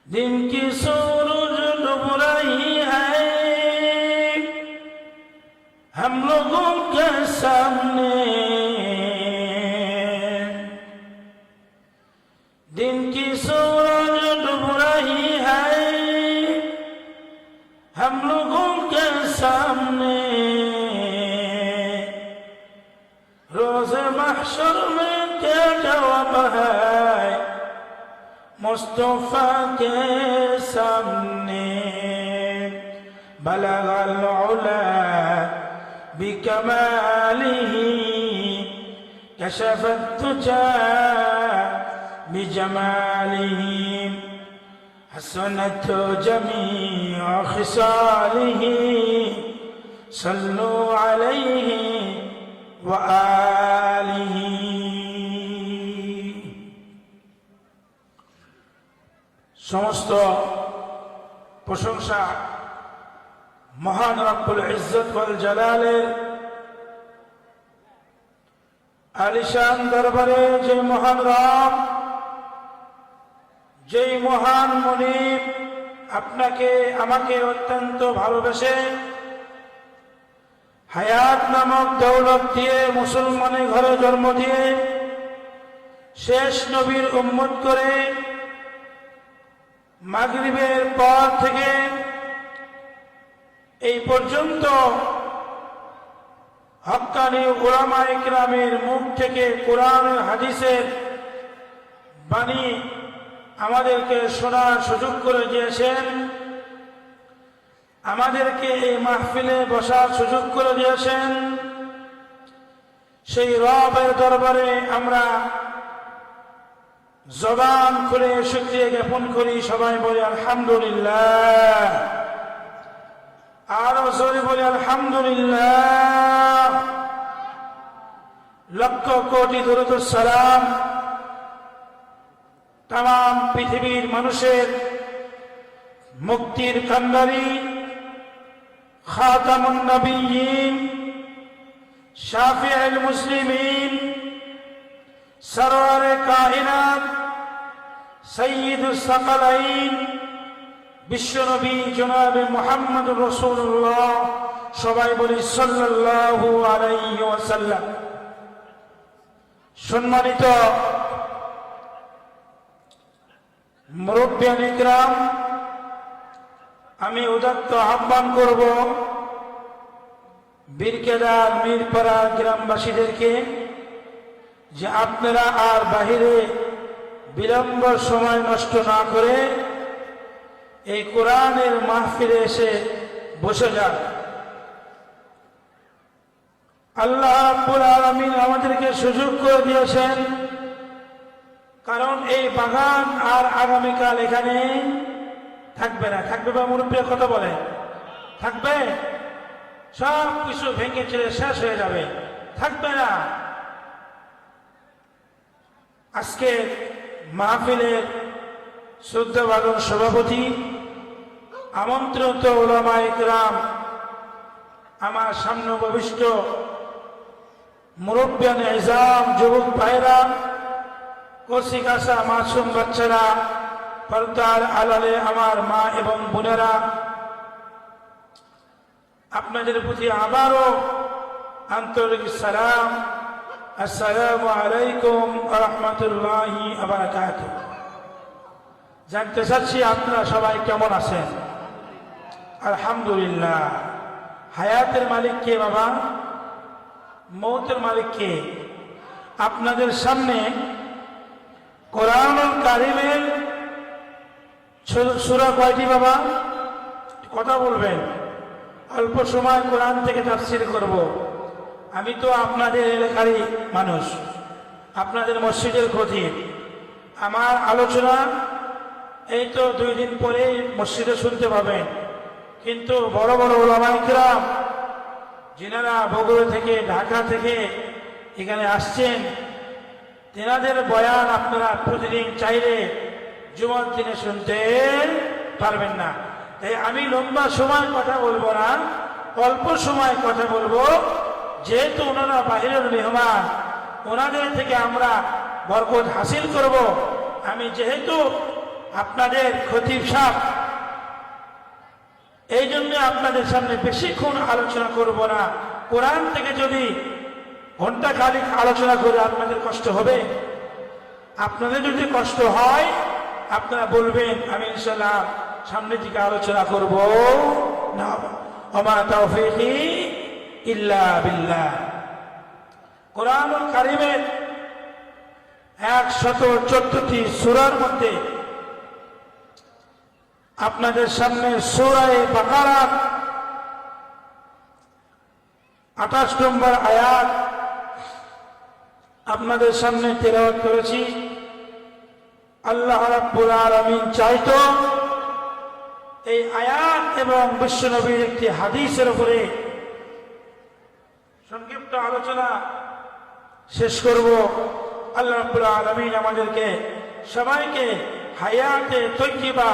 दिन की सूरज डूब रही है हम लोगों के सामने, दिन की सूरज डूब रही है हम लोगों के सामने, रोज़ महशर में क्या जवाब है मुस्तफा के सामने। बलगल उला बिकमालिही कशफत तुजा बिजमालिही हसनत जमीअ खिसालिही सल्लु अलैहि व आलिही। समस्त प्रशंसा महान रब्बुल इज्जत वल जलालेर आलिशान दरबारे जे महान रब, जे महान मुनीब আপনাকে আমাকে অত্যন্ত ভালোবেসে হায়াত নামক দৌলত দিয়ে মুসলমানের ঘরে জন্ম দিয়ে শেষ নবীর উম্মত করে মাগরিবের পর থেকে এই পর্যন্ত হক্কানি উলামায়ে কিরামের মুখ থেকে কোরআন হাদিসের বাণী আমাদেরকে শোনার সুযোগ করে দিয়েছেন, আমাদেরকে এই মাহফিলে বসার সুযোগ করে দিয়েছেন। সেই রবের দরবারে আমরা জবান খুলে শুকরিয়া জ্ঞাপন করি। সবাই বলি আলহামদুলিল্লাহ, আরো জোরে বলি আলহামদুলিল্লাহ। লক্ষ কোটি দরুদ ও সালাম तमाम पृथिवीर मानुषेर मुक्तिर कांडारी खातामुन नबिय्यिन शाफिउल मुस्लिमीन सरवारे कायनात सय्यिदुस सकलाइन विश्व नबी जनाब मुहम्मद रसूलुल्लाह सबाई बोली सल्लल्लाहु अलैहि ओयासाल्लाम। सम्मानित मुरब्बियान इकराम, आमी उदात्त आह्वान करब बीरकेदार मीरपाड़ा ग्रामबासीदेरके जे आपनारा आर बाहिरे विलम्ब समय नष्ट ना करे এই কোরআনের মাহফিলে এসে বসে যান। আল্লাহ রাব্বুল আলামিন আমাদেরকে সুযোগ করে দিয়েছেন, কারণ এই বাগান আর আগামীকাল এখানে থাকবে না। থাকবে বা মুরব্বী কথা বলে থাকবে, সব কিছু ভেঙে চলে শেষ হয়ে যাবে, থাকবে না। আজকে মাহফিলের শ্রদ্ধাভাজন সভাপতি, আমন্ত্রিত উলামায়ে কিরাম, আমার সামনে উপবিষ্ট মুরব্বিয়ানে ইজাম, যুবক ভাইরা, কচি কাঁচা মাসুম বাচ্চারা, পর্দার আড়ালে আমার মা এবং বোনেরা, আপনাদের প্রতি আবারও আন্তরিক সালাম। আসসালামু আলাইকুম ওয়া রাহমাতুল্লাহি ওয়া বারাকাতুহু। জানতে চাচ্ছি আপনারা সবাই কেমন আছেন? আলহামদুলিল্লাহ। হায়াতের মালিক কে বাবা? মৌতের মালিক কে? আপনাদের সামনে কোরআনুল কারীমের সূরা কয়টি বাবা? কথা বলবেন। অল্প সময় কোরআন থেকে তাফসীর করব। আমি তো আপনাদের এলাকারই মানুষ, আপনাদের মসজিদের খতিব। আমার আলোচনা এই তো 2 দিন পরেই মসজিদে শুনতে পাবেন, কিন্তু বড় বড় উলামায়ে কিরাম যিনারা বগুড়া থেকে, ঢাকা থেকে এখানে আসছেন, তেনাদের বয়ান আপনারা প্রতিদিন চাইলে জুমার দিনে শুনতে পারবেন না। তাই আমি লম্বা সময় কথা বলবো না, অল্প সময় কথা বলবো। যেহেতু ওনারা বাহিরের মেহমান, ওনাদের থেকে আমরা বরকত হাসিল করব। আমি যেহেতু আপনাদের খতিব সাহেব, এই জন্য আপনাদের সামনে বেশিক্ষণ আলোচনা করব না। কোরআন থেকে যদি ঘন্টা খানিক আলোচনা করে আপনাদের কষ্ট হবে, আপনাদের যদি কষ্ট হয় আপনারা বলবেন, আমি ইনশাআল্লাহ সামনের দিকে আলোচনা করব না। ওমা তাওফীকি ইল্লা বিল্লাহ। কোরআনুল কারীমের 114টি সূরার মধ্যে আপনাদের সামনে সূরা বাকারা 28 নম্বর আয়াত আপনাদের সামনে তেলাওয়াত করেছি। আল্লাহ রাব্বুল আলামিন চাইতো এই আয়াত এবং বিশ্বনবীর একটি হাদিসের উপরে সংক্ষিপ্ত আলোচনা শেষ করব। আল্লাহ রাব্বুল আলামিন আমাদেরকে সবাইকে হায়াতে তৈয়্যিবা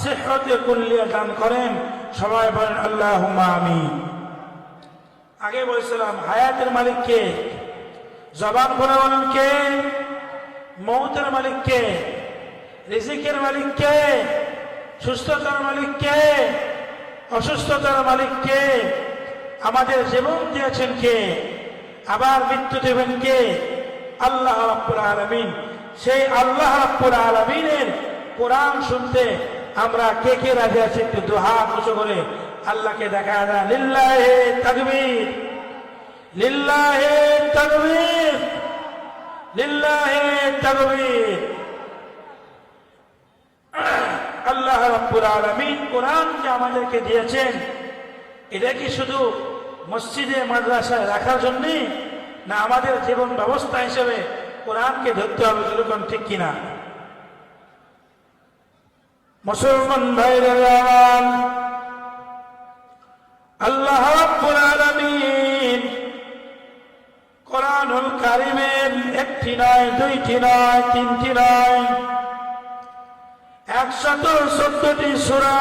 সিহহতে কুল্লিয়া দান করেন। সবাই বলেন আল্লাহুম্মা আমিন। আগে বলেছিলাম হায়াতের মালিক কে? জবান খুলে বলেন কে? মৌতের মালিক কে? রিজিকের মালিক কে? সুস্থতার মালিক কে? অসুস্থতার মালিক কে? আমাদের জীবন দিয়েছেন কে? আবার মৃত্যু দেবেন কে? আল্লাহ রাব্বুল আলামিন। সেই আল্লাহ রাব্বুল আলামিনের কোরআন শুনতে আমরা কে কে রাজি আছি? একটু দুই হাত উঁচু করে আল্লাহকে দেখা যায়। লিল্লাহি তাকবীর, লিল্লাহি তাকবীর, লিল্লাহি তাকবীর। আল্লাহ রাব্বুল আলামিন কোরআন যে আমাদেরকে দিয়েছেন, এটা কি শুধু মসজিদে মাদ্রাসায় রাখার জন্য, না আমাদের জীবন ব্যবস্থা হিসেবে কোরআনকে ধরতে হবে? যেরকম ঠিক কিনা? মুসলমান ভাইরা, আল্লাহ রাব্বুল আলামিন কোরআনুল কারীমের একটি নয়, দুইটি নয়, তিনটি নয়, 114টি সূরা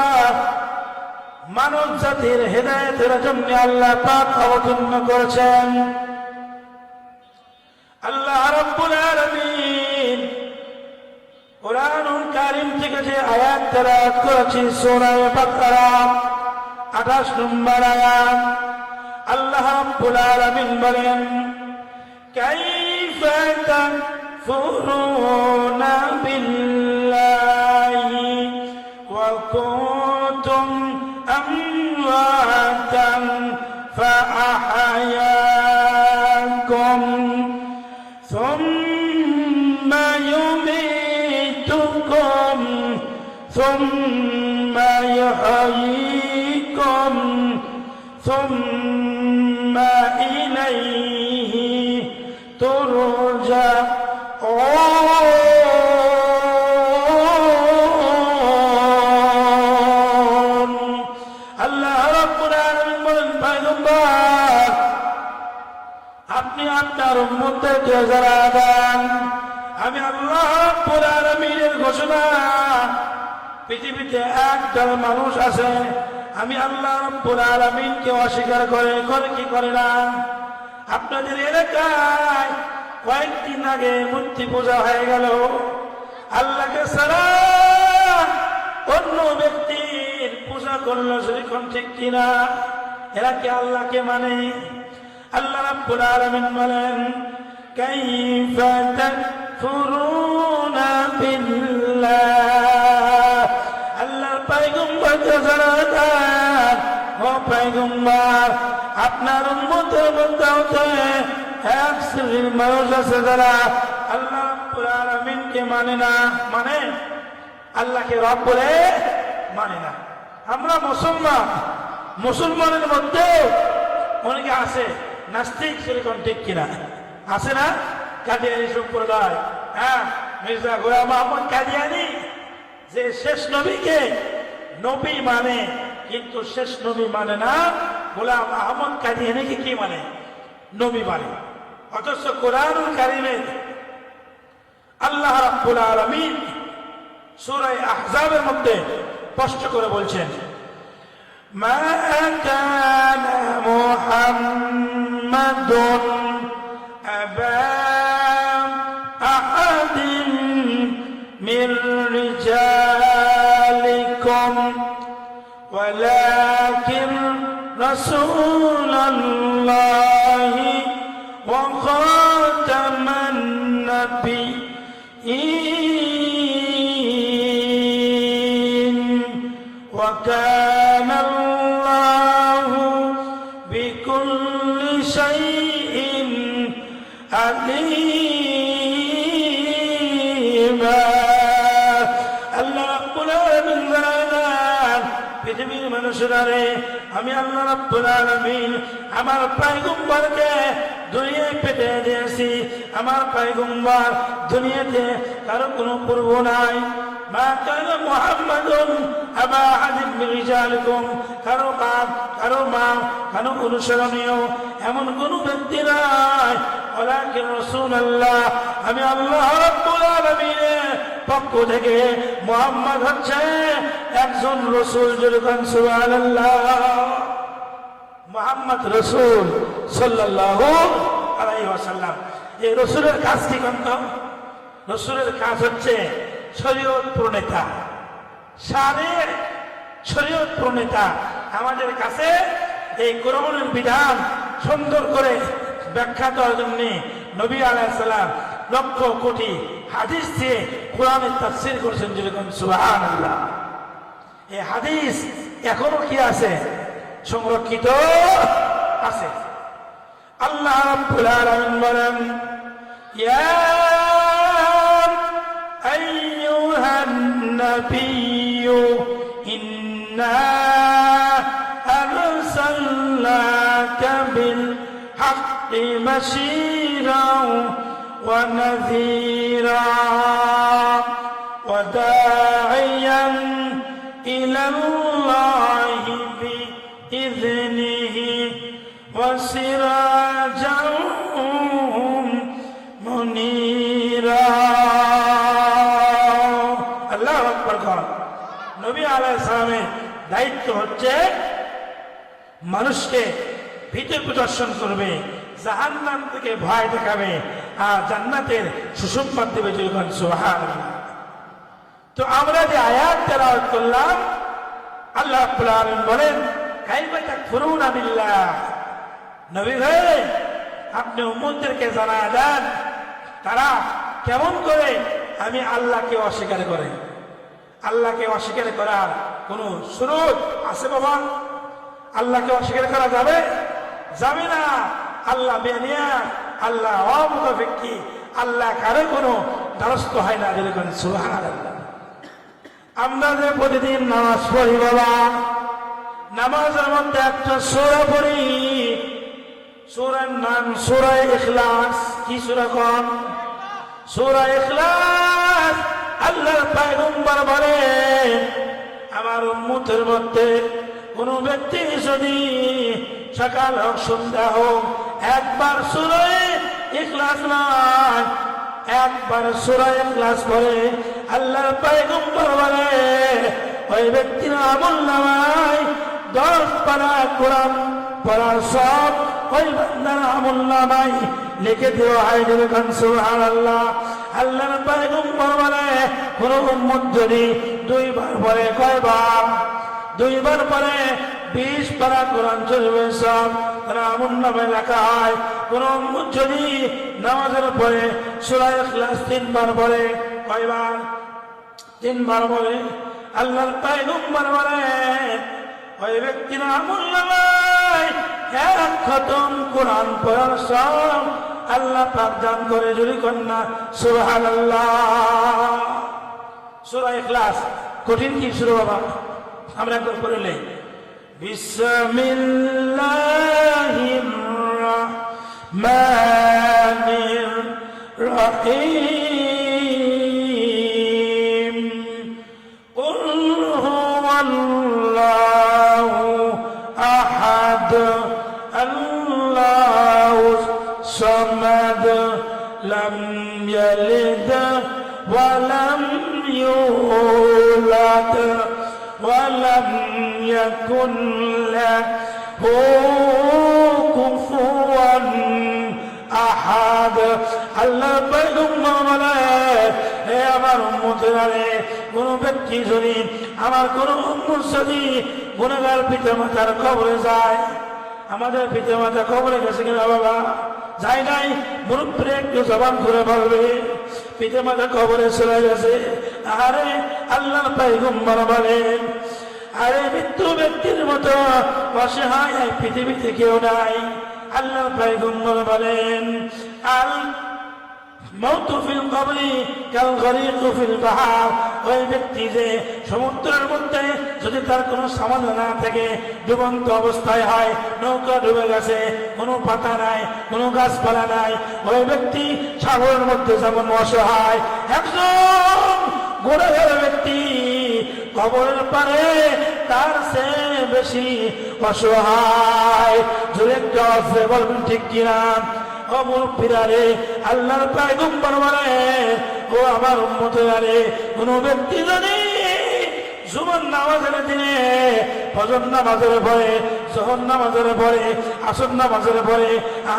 মানব জাতির হেদায়েতের জন্য আল্লাহ পাক অবতীর্ণ করেছেন। আল্লাহ রাব্বুল আলামিন কোরআনুল কারীম থেকে যে আয়াত তেলাওয়াত করেছি সূরা বাকারা 28 নম্বর আয়াত, আল্লাহ রাব্বুল আলামিন বলেন, কাইফা তাকফুরুনা বিল্লাহি ওয়া কুনতুম আমওয়াতান ফাআহয়াকুম সুম্মা ইউমীতুকুম সুম্মা ইউহয়ীকুম সুম্মা ইলাইহি তুরজাউন। আল্লাহ রাব্বুল আলামিন বলেন, পয়গম্বর আপনি আপনার উম্মতদেরকে জানান দেন, আমি আল্লাহ রাব্বুল আলামিনের ঘোষণা, পৃথিবীতে একদল মানুষ আছে আমি আল্লাহ রাব্বুল আলামিনকে অস্বীকার করে কি করে না? আপনাদের এলাকায় কয়েকদিন আগে মূর্তি পূজা হয়ে গেল, আল্লাহকে ছাড়া অন্য ব্যক্তির পূজা করলো, সেরকম ঠিক কিনা? এরা কি আল্লাহকে মানে? আল্লাহ রাব্বুল আলামিন বলেন, কাইফা তাকফুরুনা বিল্লাহ। আল্লাহর পয়গম্বরকে জানান, ও পয়গম্বর আপনার উম্মতের মধ্যে এক শ্রেণীর মানুষ আছে যারা আল্লাহ রাব্বুল আলামিনকে মানে না। মানে আল্লাহকে রব বলে মানে না। আমরা মুসলমান, মুসলমানের মধ্যে অনেকে আছে নাস্তিক, সেরকম ঠিক কিনা? আছে না? কাদিয়ানী সম্প্রদায়, হ্যাঁ, মির্জা গোলাম আহমদ কাদিয়ানী, যে শেষ নবীকে নবী মানে কিন্তু শেষ নবী মানে না। গোলাম আহমদ কাদিয়ানীকে কি মানে? নবী মানে। অথচ কোরআনুল কারীমে আল্লাহ রাব্বুল আলামিন সূরা আহজাবের মধ্যে স্পষ্ট করে বলছেন, মা কানা মুহাম্মাদুন আবা আহাদিন মির রিজাল منكم ولكن رسول الله وخاتم النبيين وكان الله بكل شيء عليما আল্লাহ রাব্বুল আলামিন জানান পৃথিবীর মানুষেরারে আমি আল্লাহ রাব্বুল আলামিন আমার পয়গম্বরকে দুনিয়ায় পেতে দিয়েছি। আমার পয়গম্বর দুনিয়াতে কারো কোনো পূর্ব নাই। মা কানা মুহাম্মাদুন আবা আহাদিন মিন রিজালিকুম, কারো বাপ কারো মা কারো অনুসরণীয় এমন কোন ব্যক্তি নাই। ওয়ালাকিন রাসূলুল্লাহ, আমি আল্লাহ রাব্বুল আলামিনের পক্ষ থেকে মুহাম্মদ হচ্ছে একজন রাসূল। যেরকম সুবহানাল্লাহ, মুহাম্মদ রাসূল সাল্লাল্লাহু আলাইহি ওয়াসাল্লাম। এই রাসূলের কাজ কি করত? রাসূলের কাজ হচ্ছে শরীয়ত প্রণেতা, সারে শরীয়ত প্রণেতা। আমাদের কাছে এই কোরআনের বিধান সুন্দর করে ব্যাখ্যা দেওয়ার জন্য নবী আলাইহিস সালাম লক্ষ কোটি হাদিস দিয়ে কোরআনের তাফসীর করেছেন। যেরকম সুবহানাল্লাহ, এই হাদিস এখনো কি আছে? সংরক্ষিত আছে। আল্লাহ রাব্বুল আলামিন বলেন, ইয়া আইয়ুহান নাবিয়্যু ইন্না আরসালনাকা বিল হাক্কি বাশীরাও ওয়া নাযীরা ওয়া দাঈয়ান ইলাল্লাহি বিইذনিহি ওয়া সিরাজাও মুনীরা। আল্লাহু আকবার। নবী আলাইহিস সালামের দায়িত্ব হচ্ছে মানুষকে ভীতি প্রদর্শন করবে, জাহান্নাম থেকে ভয় দেখাবে, আর জান্নাতের সুসংবাদ দেবে। যেরকম সুবহানাল্লাহ। তো আমরা যে আয়াত তেলাওয়াত করলাম, আল্লাহ রাব্বুল আলামিন বলেন, কাইফা তাকফুরুনা বিল্লাহ। নবী ভাই, আপনি উম্মতদেরকে জানায় দেন তারা কেমন করে আমি আল্লাহকে অস্বীকার করে। আল্লাহকে অস্বীকার করার কোন সুরত আছে বাবা? আল্লাহকে অস্বীকার করা যাবে? যাবে না। আল্লাহ বেনিয়া, আল্লাহ অমুতাফিক্কি, আল্লাহ কারো কোনো দ্বারস্থ হয় না। যেরকম সুবহানাল্লাহ। আমরা যে প্রতিদিন নামাজ পড়ি বাবা, নামাজের মধ্যে একটা সূরা পড়ি, সূরার নাম সূরা ইখলাস। কি সূরা? কোন সূরা ইখলাস। আল্লাহর পয়গম্বর বলেন, আমার উম্মতের মধ্যে কোন ব্যক্তি যদি সকাল হোক সন্ধ্যা হোক একবার সূরা ইখলাস নয়, একবার সূরা ইখলাস পড়ে, আল্লাহর পয়গম্বর বলে ওই ব্যক্তির আমলনামায় 10 পারা কোরআন পড়ার সব ওই বান্দার আমলনামায় লিখে দেওয়া হয়। যেরকম সুবহানাল্লাহ। আল্লাহর পয়গম্বর বলে কোন উম্মত যদি 2 বার পড়ে, কয়বার? 2 বার পড়ে 20 পারা কোরআন চলবে, সব তার আমলনামায় লেখা হয়। কোন উম্মত যদি নামাজের পরে সূরা ইখলাস 3 বার পড়ে, কয়বার? 3 বার পড়ে। আল্লাহর পয়গম্বর বলে ওই ব্যক্তির আমলনামায় 1 খতম কোরআন পড়ার সব আল্লাহ পাক দান করে। যদি কন্যা সুবহানাল্লাহ। সূরা ইখলাস কঠিন কি শুরু বাবা? আমরা একবার পড়ে নেই। বিসমিল্লাহির রহমানির রহিম। কুল হুয়াল্লাহু আহাদ, আল্লাহু সামাদ, লাম ইয়ালিদ ওয়া লাম ইউলাদ ওয়া লাম ইয়াকুন লাহু কুফুয়ান আহাদ। আল্লাহ পয়গম্বর বলে, হে আমার উম্মতেরা রে, কোন ব্যক্তি যদি আমার কোন উম্মত যদি গুনাহগার পিতামাতার কবরে যায়, আমাদের পিতামাতা কবরে গেছে কিনা বাবা? যায় নাই? মুরব্বীরা একটু জবান করে বলবে পিতামাতা কবরে চলে গেছে। আরে আল্লাহর পয়গম্বর বলেন, আরে মৃত্যু ব্যক্তির মতো অসহায় এই পৃথিবীতে কেউ নাই। আল্লাহর পয়গম্বর বলেন, আল মাউতু ফিল কবরি কাল গরিকু ফিল বাহর। ওই ব্যক্তি যে সমুদ্রের মধ্যে যদি তার কোনো সামান না থাকে, ডুবন্ত অবস্থায় হয়, নৌকা ডুবে গেছে, কোনো পাতা নাই, কোনো গাছপালা নাই, ওই ব্যক্তি সাগরের মধ্যে যেমন অসহায়, একজন গুনাহগার ব্যক্তি কবরের পারে তার চেয়ে বেশি অসহায়। জোরে একটা আছে বলবেন ঠিক কিনা? ও মুরব্বীরা রে, আল্লাহর পয়গম্বর বলেন, ও আমার উম্মতেরা রে, কোন ব্যক্তি যদি জুমার নামাজের দিনে ফজর নামাজের পরে, যোহর নামাজের পরে, আসর নামাজের পরে,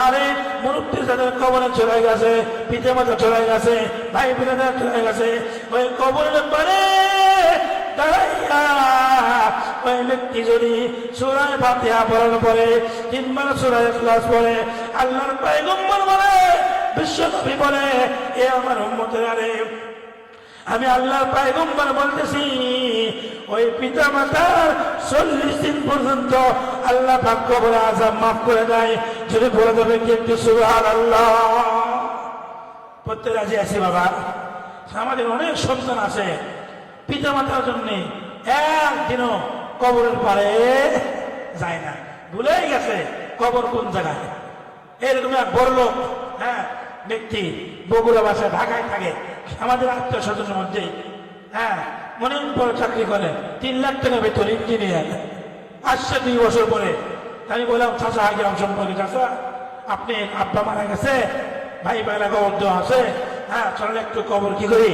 আরে মুরব্বী যাদের কবরে চলে গেছে, পিতামাতা চলে গেছে, ভাই বোনেরা চলে গেছে, ওই কবরের পরে দাঁড়াইয়া ওই ব্যক্তি যদি সূরা ফাতিহা পড়ার পরে 3 বার সূরা ইখলাস পড়ে, আল্লাহর পয়গম্বর বলে, বিশ্বনবী বলে, এ আমার উম্মতেরা রে, আমি আল্লাহর পয়গম্বর বলতেছি, ওই পিতা মাতার 40 দিন পর্যন্ত আল্লাহ পাক কবরে আযাব মাফ করে দেয়। যদি বলে দেবে কি একটু সুবহানাল্লাহ? পড়তে রাজি আছি বাবা? আমাদের অনেক সন্তান আছে, পিতা মাতার জন্য একদিনও কবরের পারে যায় না, ভুলেই গেছে কবর কোন জায়গায়। এরকম এক বড় লোক ব্যক্তি বগুড়া বাসায় ঢাকায় থাকে, আমাদের আত্মীয় স্বজনের মধ্যে, অনেক বড় চাকরি করে, 3 লাখ টাকা বেতন, ইঞ্জিনিয়ার। আসছে 2 বছর পরে আমি বললাম, চাচা আগে সম্পর্কে, চাচা আপনি আব্বা মারা গেছে, ভাই বাইরা কবর দেওয়া আছে, চলে একটু কবর কি করি,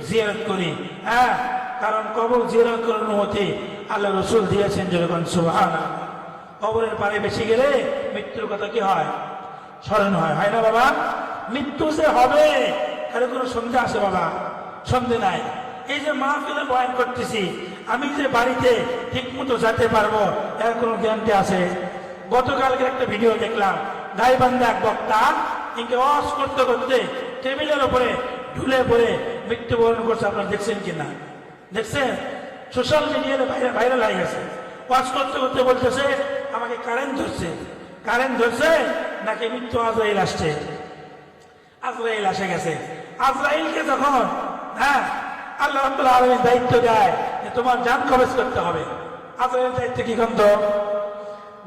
জিয়ারত করি। কারণ কবর জিয়ারত করার অনুমতি আল্লাহ রসুল দিয়েছেন, যেরকম সুবহানাল্লাহ। কবরের পারে বেশি গেলে মৃত্যুর কথা কি হয়, স্মরণ হয়, হয় না বাবা? মৃত্যু যে হবে কারো কোনো সন্দেহ আছে বাবা? সন্দেহ নাই। এই যে মাহফিলে বয়ান করতেছি, আমি যে বাড়িতে ঠিক মতো যেতে পারবো এর কোনো গ্যারান্টি আছে? গতকালকে একটা ভিডিও দেখলাম, গাইবান্ধা এক বক্তা ইনকে ওয়াজ করতে করতে টেবিলের উপরে ঢুলে পড়ে মৃত্যুবরণ করছে। আপনারা দেখছেন কিনা? দেখছেন? সোশ্যাল মিডিয়াতে ভাইরাল হয়ে গেছে। ওয়াজ করতে করতে বলতেছে, আমাকে কারেন্ট ধরছে। কারেন্ট ধরছে নাকি মৃত্যু আজরাইল আসছে। আজরাইল আসে গেছে। আজরাইলকে যখন আল্লাহ রাব্বুল আলামিন দায়িত্ব দেয় যে তোমার জান কবজ করতে হবে, আজরাইল দায়িত্ব কি করত?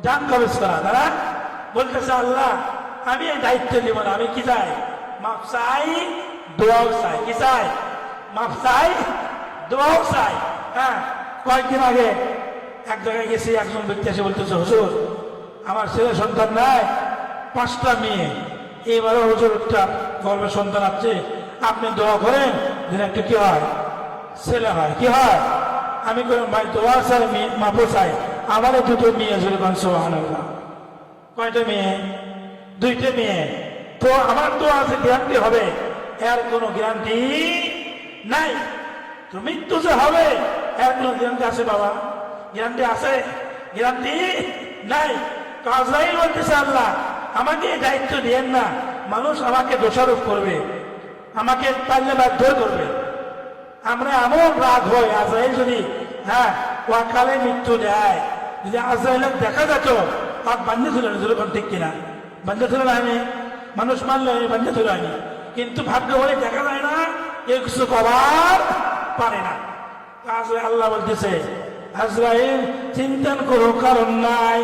জান কবজ করা। তারা বলতেছে, আল্লাহ আমি এই দায়িত্ব দিব না, আমি কি চাই? মাফ চাই, দোয়াও চাই। কি চাই? মাফ চাই, দোয়াও চাই। কয়েকদিন আগে এক জায়গায় গেছি, একজন ব্যক্তি এসে বলতেছে, হুজুর আমার ছেলে সন্তান নাই, 5টা মেয়ে, এবারে হুজুর একটা গর্বের সন্তান আছে, আপনি দোয়া করেন যেন একটু কি হয়, ছেলে হয়। কি হয়? আমি করেন ভাই দোয়া চাই, মাফও চাই, আমারও 2টো মেয়ে, যেরকম সুবহানাল্লাহ। কয়টা মেয়ে? 2টে মেয়ে। তো আমার দোয়া আছে, গ্যারান্টি হবে? এর কোনো গ্যারান্টি নাই। তো মৃত্যু যে হবে এর কোনো গ্যারান্টি আছে বাবা? গ্যারান্টি আছে? গ্যারান্টি নাই। তো আজরাইল বলতেছে, আল্লাহ আমাকে এই দায়িত্ব দিয়েন না, মানুষ আমাকে দোষারোপ করবে, আমাকে পারলে বাধ্য করবে। আমরা এমন রাগ হয়, আজরাইল যদি ওয়াকালে মৃত্যু দেয়, যদি আজরাইলের দেখা যেত, তার বান্ধে ধরে যেরকম, ঠিক কিনা? বান্ধে ধরে হয়নি, মানুষ মানলে বান্ধে ধরে হয়নি, কিন্তু ভাগ্য বলে দেখা যায় না, কেউ কিছু করার পারে না। আল্লাহ বলতেছে, আজরাইল চিন্তার কোনো কারণ নাই,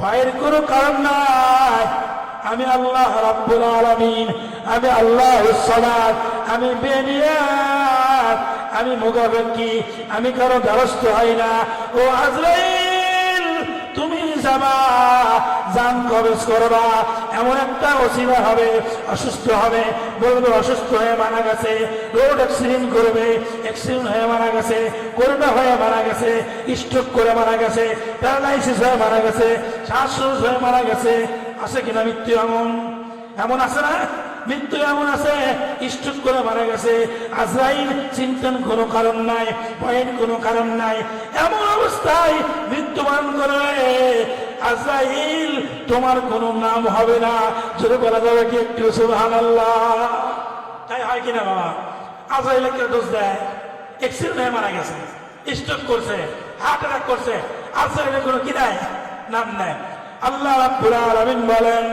ভয়ের কোনো কারণ নাই, আমি আল্লাহ রাব্বুল আলামিন, আমি আল্লাহুস সামাদ, আমি বেনিয়াত, আমি মুগাফিকি, আমি কারো দ্বারস্থ হই না। ও আজরাইল তুমি যাবা, জান কবজ করবা, এমন একটা অসিলা হবে, অসুস্থ হবে, বলবে অসুস্থ হয়ে মারা গেছে, রোড অ্যাক্সিডেন্ট করবে, অ্যাক্সিডেন্ট হয়ে মারা গেছে, করোনা হয়ে মারা গেছে, স্ট্রোক করে মারা গেছে, প্যারালাইসিস হয়ে মারা গেছে, শ্বাসরোধ হয়ে মারা গেছে। আছে কিনা মৃত্যু? এমন এমন আছে না? মৃত্যু এমন আছে স্ট্রোক করে মারা গেছে, আজরাইল চিন্তার কোনো কারণ নাই, ভয়ের কোনো কারণ নাই, এমন অবস্থায় মৃত্যুবরণ করবে আজরাইল তোমার কোনো নাম হবে না। জোরে বলা যাবে কি একটু সুবহানাল্লাহ? তাই হয় কিনা বাবা? আজরাইল একটা দোষ দেয়, অ্যাক্সিডেন্ট হয়ে মারা গেছে, স্ট্রোক করছে, হার্ট অ্যাটাক করছে, আজরাইলের কোনো কি নাই, নাম নেয়। আল্লাহ রাব্বুল আলামিন বলেন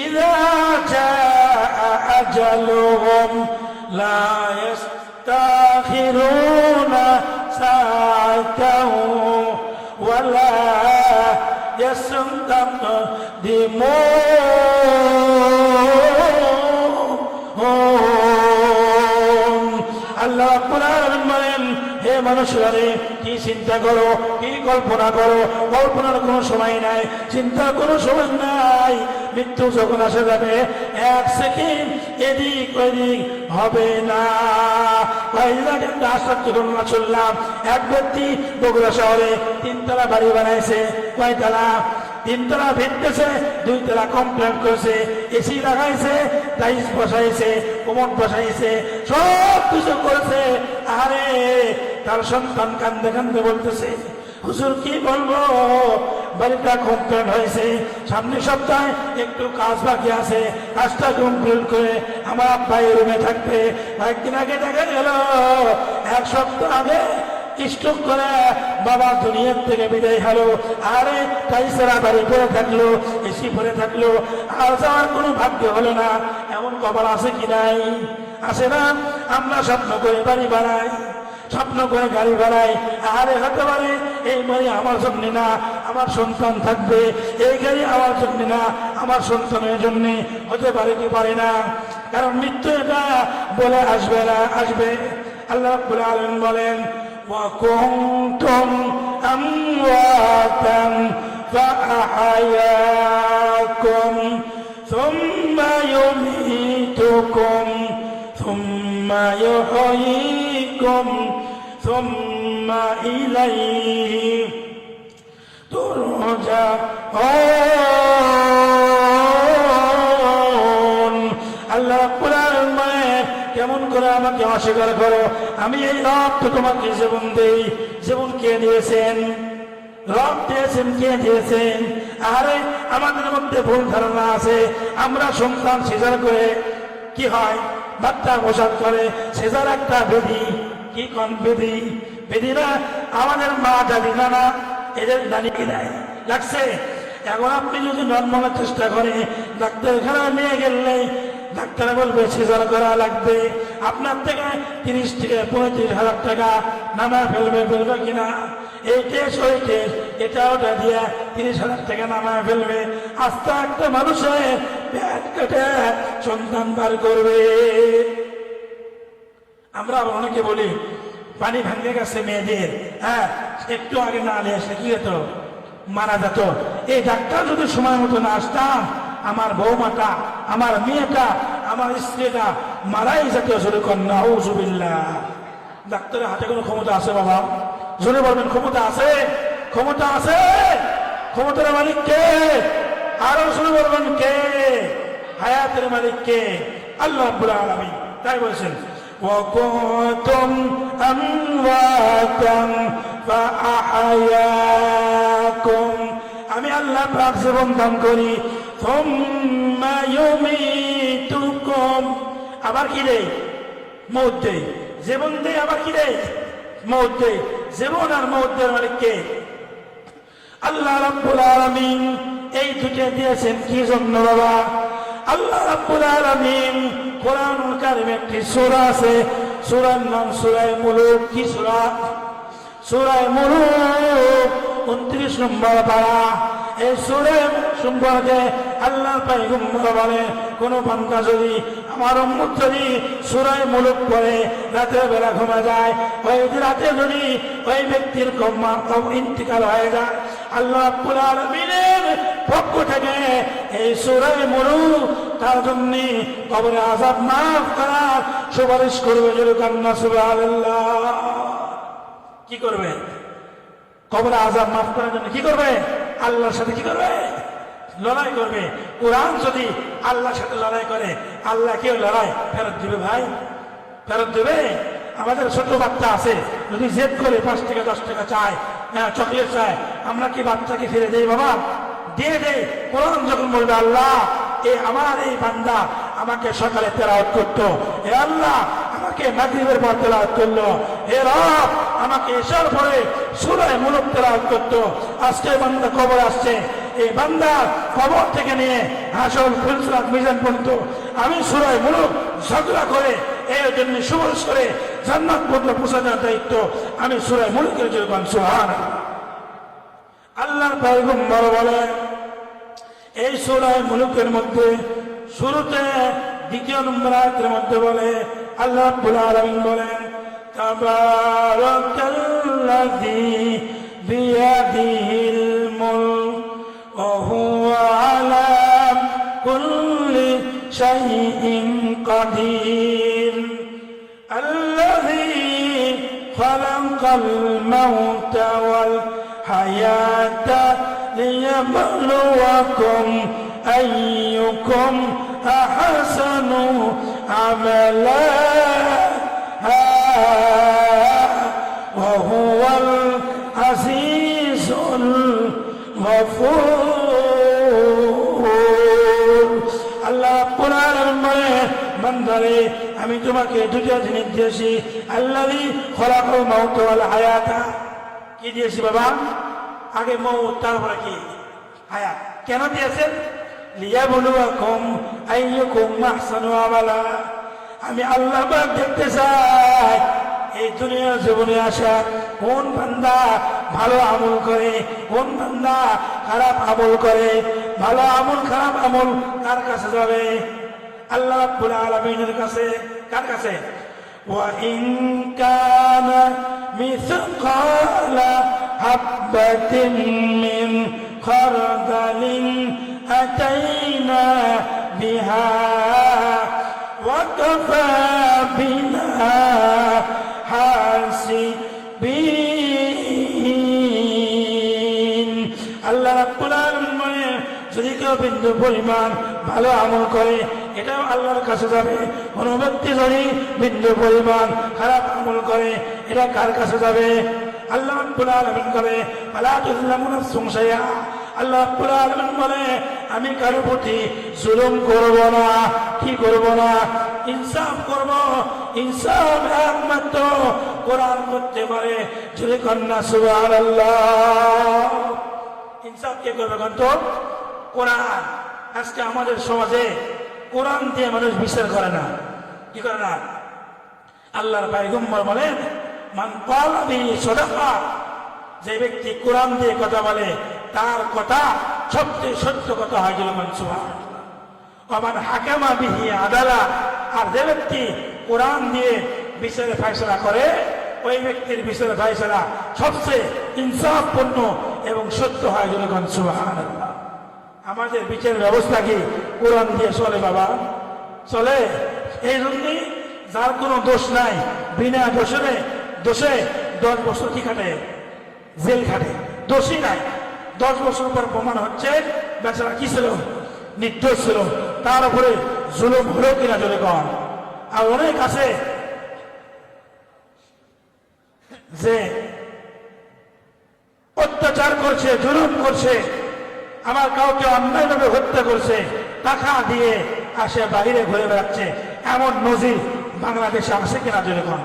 ইযা জাআ আজালুহুম লা ইস্তাখিরুনা সাআতাও ওয়া লা ইয়াসতাকদিমুন। আল্লাহ রাব্বুল আলামিন বলেন হে মানুষরা রে, কি চিন্তা করো, কি কল্পনা করো, কল্পনার কোনো সময় নাই, চিন্তার কোনো সময় নাই। মৃত্যু যখন আসে যাবে এক সেকেন্ড এদিক ওইদিক হবে না। শুনলাম এক ব্যক্তি বগুড়া শহরে 3 তলা বাড়ি বানাইছে। কয়তলা? 3 তলা ভিড়তেছে, 2 তলা কমপ্লিট করছে, এসি লাগাইছে, টাইলস বসাইছে, কোমর বসাইছে, সব কিছু করেছে। আরে তার সন্তান কান্দে কান্দে বলতেছে হুজুর কি বলবো, বাড়িটা কমপ্লিট হয়েছে, সামনের সপ্তাহে একটু কাজ বাকি আছে, কাজটা কমপ্লিট করে আমার আব্বা এই রুমে থাকবে। কয়েকদিন আগে দেখা গেল 1 সপ্তাহ আগে স্ট্রোক করে বাবা দুনিয়ার থেকে বিদায় হলো। আরে টাইলসেরা বাড়ি পড়ে থাকলো, এসি পড়ে থাকলো, আর যাওয়ার কোনো ভাগ্য হলো না। এমন কপাল আছে কি নাই? আছে না? আমরা স্বপ্ন করে বাড়ি বানাই, স্বপ্ন করে গাড়ি বাড়াই, আরে হতে পারে এই বাড়ি আমার জন্য না, আমার সন্তান থাকবে, এই গাড়ি আমার জন্য না, আমার সন্তানের জন্য। হতে পারে কি পারে না? কারণ মৃত্যু এটা বলে আসবে না, আসবে। আল্লাহ রাব্বুল আলামিন বলেন ওয়া কুনতুম আমওয়াতান ফাআহয়াকুম সুম্মা ইউমীতুকুম সুম্মা ইউহয়ীকুম সুম্মা ইলাইহি তুরজাউন। আল্লাহ রাব্বুল আলামিন কেমন করে আমাকে অস্বীকার করো? আমি এই রব তো তোমাকে জীবন দেই। জীবন কে দিয়েছেন? রব দিয়েছেন। কে দিয়েছেন? আরে আমাদের মধ্যে ভুল ধারণা আছে, আমরা সন্তান সিজার করে কি হয়, বাচ্চা পোশাক করে, সিজার একটা বেদি। কি কোন বেদি? বেদিরা আমাদের মা দাদি নানা এদের দানি কি দেয় লাগছে। এখন আপনি যদি নর্মালের চেষ্টা করে ডাক্তারখানা নিয়ে গেলে ডাক্তার বলবে সিজার করা লাগবে, আপনার থেকে 30 থেকে 35,000 টাকা নামা ফেলবে কিনা? এই টেস্ট ওই টেস্ট এটা ওটা দিয়ে 30,000 টাকা নামায় ফেলবে। আস্তে একটা মানুষের পেট কেটে সন্তান বার করবে। আমরা অনেকে বলি পানি ভাঙে গেছে মেয়েদের, হ্যাঁ একটু আগে না আলে আসলে কি হতো, মারা যেত। এই ডাক্তার যদি সময় মতো না আসতাম, আমার বৌমাটা, আমার মেয়েটা, আমার স্ত্রীটা মারাই যেত। জোরে কর নাউজুবিল্লাহ। ডাক্তারের হাতে কোনো ক্ষমতা আছে বাবা? জোরে বলবেন ক্ষমতা আছে? ক্ষমতা আছে? ক্ষমতার মালিক কে? আরো জোরে বলবেন কে? হায়াতের মালিক কে? আল্লাহ রাব্বুল আলামিন। তাই বলছেন وَكُنتُمْ أَمْوَاتًا فَأَحْيَاكُمْ। আমি আল্লাহ পাক জীবন দান করি। থুম্মা ইউমীতুকুম। আবার কি দেই? মওত দেই। জীবন দেই, আবার কি দেই? মওত দেই। জীবন আর মওতের মালিক কে? আল্লাহ রাব্বুল আলামিন। এই দুটো দিয়েছেন কি জন্য বাবা? আল্লাহ রাব্বুল আলামিন কোরআনুল কারীমে একটি সূরা আছে, সূরার নাম সূরা মুলুক। কি সূরা? সূরা মুলুক 29 নম্বর পারা। এই সূরা সম্পর্কে আল্লাহর পয়গম্বর বলে, কোন বান্দা যদি, আমার উম্মত যদি সূরা মুলুক পড়ে রাতের বেলা ঘুমা যায়, ওই রাতে যদি ওই ব্যক্তির ইন্তিকাল হয়ে যায়, আল্লাহ রাব্বুল আলামিনের পক্ষ থেকে এই সূরা মুলুক তার জন্য কবরের আযাব মাফ করার সুপারিশ করবে। জোরে কান্না সুবহানাল্লাহ। কি করবে? কবরের আযাব মাফ করার জন্য কি করবে? আল্লাহর সাথে কি করবে? লড়াই করবে। কোরআন যদি আল্লাহর সাথে লড়াই করে, আল্লাহ কেউ লড়াই ফেরত দিবে ভাই? ফেরত দেবে? আমাদের ছোট বাচ্চা আছে, যদি জেদ করে 5 টাকা 10 টাকা চায়, চকলেট চায়, আমরা কি বাচ্চাকে ফিরে দেই? বাবা দিয়ে দেয়। কোরআন যখন বলবে আল্লাহ আমার এই বান্দা আমাকে সকালে তেলাওয়াত করতো, হে আল্লাহ আমাকে মাগরিবের পর তেলাওয়াত করলো, হে রব আমাকে এশার পরে সূরা মুলক তেলাওয়াত করতো, আজকে বান্দা কবর আসছে, এই বান্দা কবর থেকে নিয়ে হাসর ফুলসিরাত মিজান পর্যন্ত আমি সূরা মুলক ঝগড়া করে এর জন্য সুপারিশ করে জান্নাত পর্যন্ত পৌঁছানোর দায়িত্ব আমি সূরা মুলকের জন্য। সুবহানাল্লাহ। আল্লাহর পয়গম্বর বলেন এই সূরা মুলকের মধ্যে শুরুতে 2 নম্বর আয়াতের মধ্যে বলে আল্লাহ রাব্বুল আলামিন বলেন তাবারাকাল্লাযী বিয়াদিহিল মুলক ওয়া হুয়া আলা কুল্লি শাইইন কাদির আল্লাযী খালাকাল মাউতা ওয়াল হায়াতা লিয়াবলুয়াকুম আইয়ুকুম আহসানু আমালা ওয়া হুয়াল আজিজুল গফুর। আল্লাহ রাব্বুল আলামিন বলেন বান্দারে আমি তোমাকে দুটো জিনিস দিয়েছি, আল্লাযী খালাকাল মাউতা ওয়াল হায়াতা। কি দিয়েছি বাবা? আগে মৌত, তারপরে কি? হায়াত। কেন দিয়েছেন? লিয়াবলুয়াকুম আইয়ুকুম আহসানু আমালা। আমি আল্লাহ পাক দেখতে চাই এই দুনিয়ার জীবনে আসা কোন বান্দা ভালো আমল করে, কোন বান্দা খারাপ আমল করে। ভালো আমল খারাপ আমল কার কাছে যাবে? আল্লাহ রাব্বুল আলামিনের কাছে। কার কাছে? ওয়া ইন কানা মিসকালা হাববাতিন মিন খারদালিন আতাইনা বিহা ওয়া কাফা বিনা হাসিবিন। আল্লাহ রাব্বুল আলামিন বলেন যদি কেউ বিন্দু পরিমাণ ভালো আমল করে এটাও আল্লাহর কাছে যাবে। কোন ব্যক্তি যদি বিন্দু পরিমাণ খারাপ আমল করে এটা কার কাছে যাবে? আল্লাহ রাব্বুল আলামিন করে ফালা তুযলামুনা নাফসুন শাইআ। আল্লাহ রাব্বুল আলামিন বলে আমি কারো প্রতি জুলুম করব না। কি করব না? ইনসাফ করব। ইনসাফ একমাত্র কোরআন করতে পারে। যদি কন্যা সুবহানাল্লাহ। ইনসাফ কে করবে? তো কোরআন। আজকে আমাদের সমাজে কোরআন দিয়ে মানুষ বিচার করে না। কি করে না? আল্লাহর পয়গম্বর বলেন মান ক্বালা বিহি সাদাকা। যে ব্যক্তি কোরআন দিয়ে কথা বলে তার কথা সবচেয়ে সত্য কথা হয়। সুবহানাল্লাহ। ওমান হাকামা বিহি আদালা। আর যে ব্যক্তি কোরআন দিয়ে বিচারে ফয়সালা করে ওই ব্যক্তির বিচারে ফয়সালা সবচেয়ে ইনসাফপূর্ণ এবং সত্য হয়। সুবহানাল্লাহ। আমাদের বিচার ব্যবস্থা কি কোরআন দিয়ে চলে বাবা? চলে। এই জন্যই যার কোনো দোষ নাই বিনা দোষে 10 বছর কি খাটে? জেল খাটে। দোষী নাই, 10 বছর পর প্রমাণ হচ্ছে বেচারা কি ছিল? নির্দোষ ছিল। তার উপরে জুলুম হলো কিনা জোরে কন। আর অনেক আছে যে অত্যাচার করছে, জুলুম করছে, আমার কাউকে অন্যায়ভাবে হত্যা করছে, টাকা দিয়ে আসে বাহিরে ঘুরে বেড়াচ্ছে। এমন নজির বাংলাদেশে আছে কিনা জোরে কন?